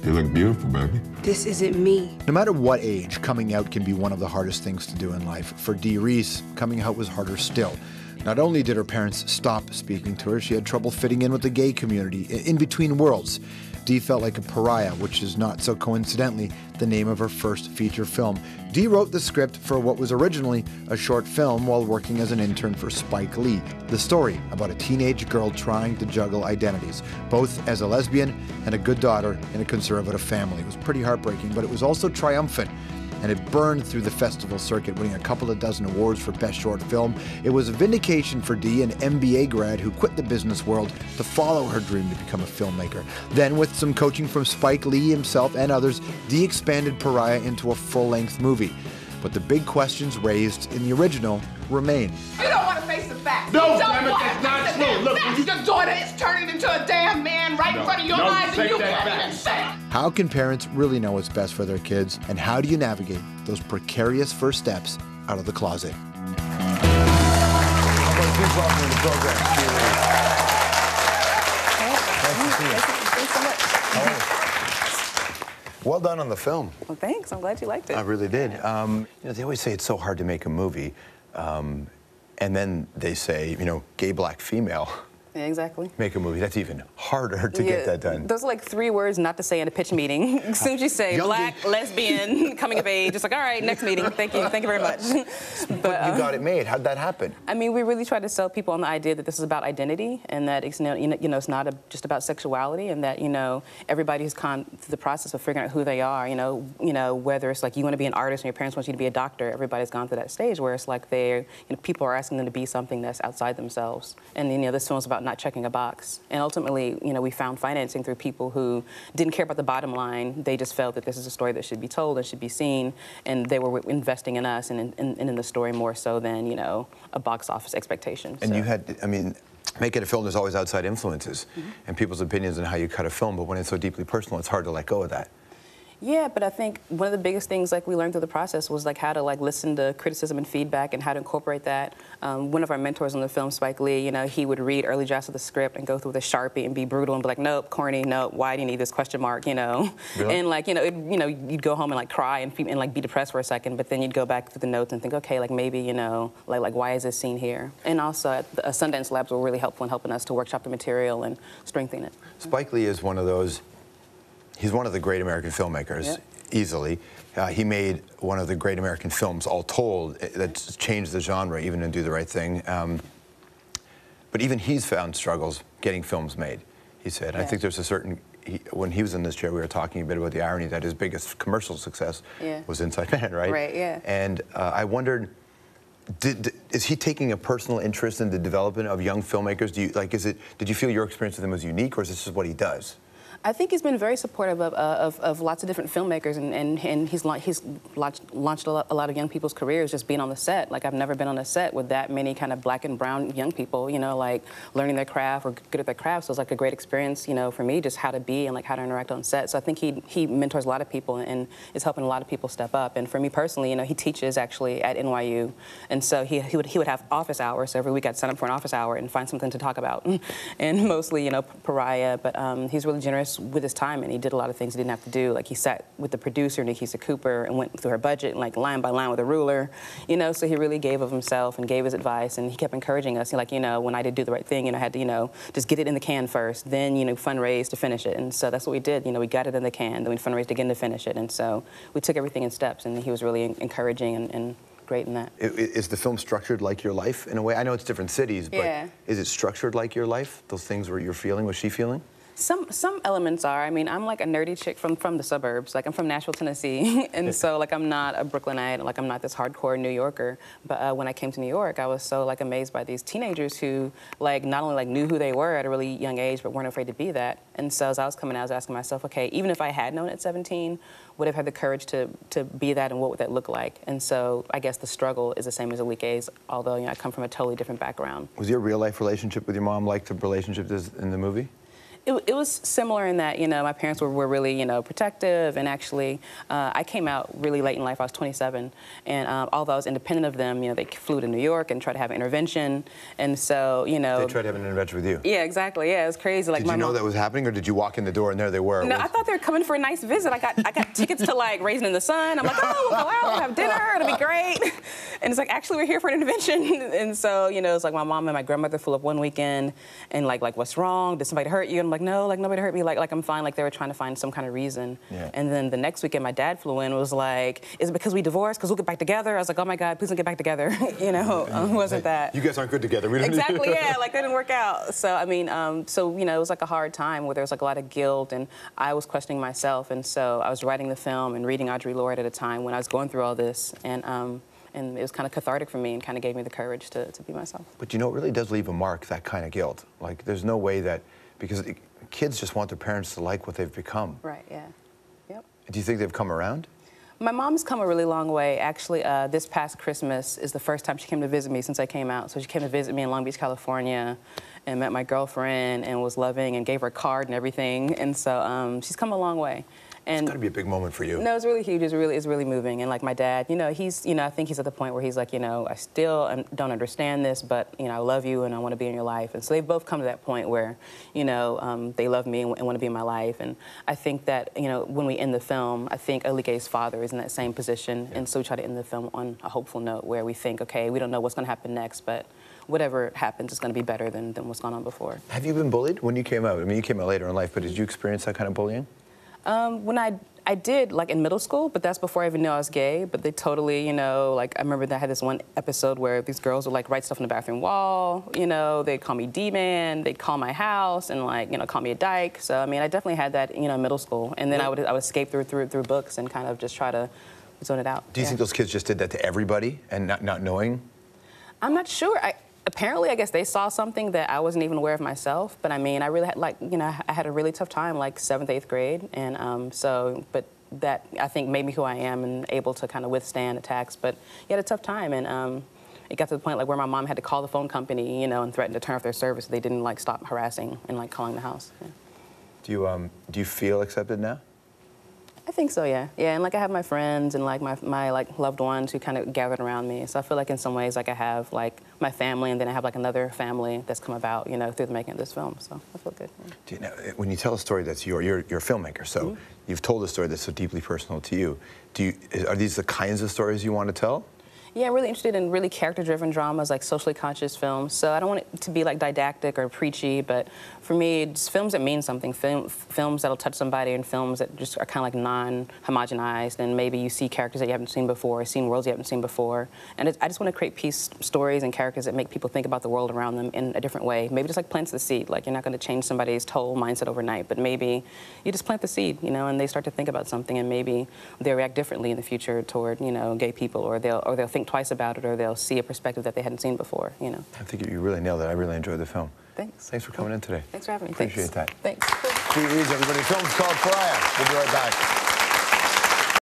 You look beautiful, baby. This isn't me. No matter what age, coming out can be one of the hardest things to do in life. For Dee Rees, coming out was harder still. Not only did her parents stop speaking to her, she had trouble fitting in with the gay community, in between worlds. Dee felt like a pariah, which is not so coincidentally the name of her first feature film. Dee wrote the script for what was originally a short film while working as an intern for Spike Lee. The story about a teenage girl trying to juggle identities, both as a lesbian and a good daughter in a conservative family. It was pretty heartbreaking, but it was also triumphant. And it burned through the festival circuit, winning a couple of dozen awards for Best Short Film. It was a vindication for Dee, an MBA grad who quit the business world to follow her dream to become a filmmaker. Then, with some coaching from Spike Lee himself and others, Dee expanded Pariah into a full-length movie. But the big questions raised in the original remain. You don't want to face the facts. No, damn it, that's not true. Look, your daughter is turning into a damn man right in front of your eyes, and you can't even say it. How can parents really know what's best for their kids, and how do you navigate those precarious first steps out of the closet? Please welcome to the program, Dee Rees. Nice to see you. Thanks so much. How are you? Well done on the film. Well, thanks. I'm glad you liked it. I really did. You know, they always say it's so hard to make a movie, and then they say, you know, gay, black, female. Yeah, exactly. Make a movie. That's even harder to get that done. Those are like 3 words not to say in a pitch meeting. As soon as you say black, lesbian, coming of age, it's like, all right, next meeting. Thank you very much. But you got it made. How'd that happen? I mean, we really tried to sell people on the idea that this is about identity, and that it's, it's not just about sexuality, and that everybody has gone through the process of figuring out who they are. Whether it's like you want to be an artist and your parents want you to be a doctor, everybody's gone through that stage where it's like people are asking them to be something that's outside themselves. And this film's about not checking a box. And ultimately, we found financing through people who didn't care about the bottom line. They just felt that this is a story that should be told and should be seen, and they were investing in us and in the story more so than, a box office expectation. And you had, I mean, making a film, there's always outside influences and people's opinions on how you cut a film, but when it's so deeply personal, it's hard to let go of that. Yeah, but I think one of the biggest things we learned through the process was how to listen to criticism and feedback and how to incorporate that. One of our mentors on the film, Spike Lee, he would read early drafts of the script and go through with a Sharpie and be brutal and be like, nope, corny, nope, why do you need this question mark, Really? And you'd go home and cry and be depressed for a second, but then you'd go back through the notes and think, okay, maybe, why is this scene here? And also Sundance Labs were really helpful in helping us to workshop the material and strengthen it. Spike Lee is one of those. He's one of the great American filmmakers, easily. He made one of the great American films, all told, that changed the genre, even in Do the Right Thing. But even he's found struggles getting films made, he said. And I think there's a certain, when he was in this chair, we were talking a bit about the irony that his biggest commercial success was Inside Man, right? Right, yeah. And I wondered, is he taking a personal interest in the development of young filmmakers? Do you, did you feel your experience with him was unique, or is this just what he does? I think he's been very supportive of lots of different filmmakers, and he's launched a lot of young people's careers just being on the set. I've never been on a set with that many kind of black and brown young people, learning their craft or good at their craft. So it's a great experience, for me, just how to be and how to interact on set. So I think he mentors a lot of people and is helping a lot of people step up. And for me personally, he teaches actually at NYU, and so he would have office hours. So every week I'd sign up for an office hour and find something to talk about, and mostly Pariah. But he's really generous with his time, and he did a lot of things he didn't have to do. He sat with the producer, Nikisa Cooper, and went through her budget, line by line with a ruler, so he really gave of himself and gave his advice, and he kept encouraging us. when I did Do the Right Thing, I had to, just get it in the can first, then, fundraise to finish it. And so that's what we did. We got it in the can, then we fundraised again to finish it. And so we took everything in steps, and he was really encouraging and great in that. Is the film structured like your life in a way? I know it's different cities, but is it structured like your life? Those things where you're feeling, was she feeling? Some elements are. I mean, I'm a nerdy chick from the suburbs. I'm from Nashville, Tennessee, and so I'm not a Brooklynite. I'm not this hardcore New Yorker. But when I came to New York, I was so amazed by these teenagers who not only knew who they were at a really young age, but weren't afraid to be that. And so as I was coming out, I was asking myself, okay, even if I had known at 17, would I have had the courage to be that, and what would that look like? And so I guess the struggle is the same as Alique A's, although I come from a totally different background. Was your real life relationship with your mom like the relationship in the movie? It was similar in that, you know, my parents were really, you know, protective, and actually, I came out really late in life. I was 27, and although I was independent of them, you know, they flew to New York and tried to have an intervention, and so, you know. They tried to have an intervention with you? Yeah, exactly. Yeah, it was crazy. Like, did you know that was happening, or did you walk in the door and there they were? No, I thought they were coming for a nice visit. I got tickets to like Raisin in the Sun. I'm like, oh, we'll go out, we'll have dinner, it'll be great. And it's like, actually, we're here for an intervention. And so, you know, it's like my mom and my grandmother flew up one weekend, and like what's wrong? Did somebody hurt you? And I'm like, no, like nobody hurt me. Like I'm fine. Like they were trying to find some kind of reason. Yeah. And then the next weekend, my dad flew in and was like, is it because we divorced? Because we'll get back together. I was like, oh my God, please don't get back together. You know, it wasn't that. You guys aren't good together. We don't exactly. Yeah, like that didn't work out. So I mean, so you know, it was like a hard time where there was like a lot of guilt, and I was questioning myself, and so I was writing the film and reading Audre Lorde at a time when I was going through all this, and it was kind of cathartic for me and kind of gave me the courage to be myself. But you know, it really does leave a mark, that kind of guilt. Like, there's no way that, because kids just want their parents to like what they've become. Right, yeah. Yep. Do you think they've come around? My mom's come a really long way. Actually, this past Christmas is the first time she came to visit me since I came out. So she came to visit me in Long Beach, California, and met my girlfriend and was loving and gave her a card and everything. And so she's come a long way. And it's got to be a big moment for you. No, it's really huge. It's really moving. And like my dad, you know, he's, you know, I think he's at the point where he's like, you know, I still don't understand this, but, you know, I love you and I want to be in your life. And so they've both come to that point where, you know, they love me and want to be in my life. And I think that, you know, when we end the film, I think Alike's father is in that same position. Yeah. And so we try to end the film on a hopeful note where we think, okay, we don't know what's going to happen next, but whatever happens is going to be better than what's gone on before. Have you been bullied when you came out? I mean, you came out later in life, but did you experience that kind of bullying? When I did, like, in middle school, but that's before I even knew I was gay. But they totally, you know, like, I remember that I had this one episode where these girls would, like, write stuff on the bathroom wall, you know, they'd call me D-man, they'd call my house and, like, you know, call me a dyke. So, I mean, I definitely had that, you know, in middle school. And then I would escape through books and kind of just try to zone it out. Do you think those kids just did that to everybody and not knowing? I'm not sure. Apparently, I guess they saw something that I wasn't even aware of myself. But I mean, I really had, like, you know, I had a really tough time, like 7th, 8th grade. And but that, I think, made me who I am and able to kind of withstand attacks. But you had a tough time. And it got to the point, like, where my mom had to call the phone company, you know, and threaten to turn off their service. They didn't, like, stop harassing and, like, calling the house. Yeah. Do you feel accepted now? I think so, yeah. Yeah, and like I have my friends and like my like loved ones who kind of gathered around me. So I feel like in some ways like I have like my family, and then I have like another family that's come about, you know, through the making of this film. So I feel good. Yeah. Do you know, when you tell a story that's you're a filmmaker, so you've told a story that's so deeply personal to you. Are these the kinds of stories you want to tell? Yeah, I'm really interested in really character-driven dramas, like socially conscious films. So I don't want it to be like didactic or preachy, but for me, it's films that mean something, films that'll touch somebody, and films that just are kind of like non-homogenized, and maybe you see characters that you haven't seen before, seen worlds you haven't seen before. And I just want to create stories and characters that make people think about the world around them in a different way. Maybe just like plants the seed. Like, you're not going to change somebody's whole mindset overnight, but maybe you just plant the seed, you know, and they start to think about something, and maybe they'll react differently in the future toward, you know, gay people, or they'll think twice about it, or they'll see a perspective that they hadn't seen before, you know. I think you really nailed it. I really enjoyed the film. Thanks. Thanks for coming in today. Thanks for having me. Appreciate that. Thanks. Dee Rees, everybody. The film's called Pariah. We'll be right back.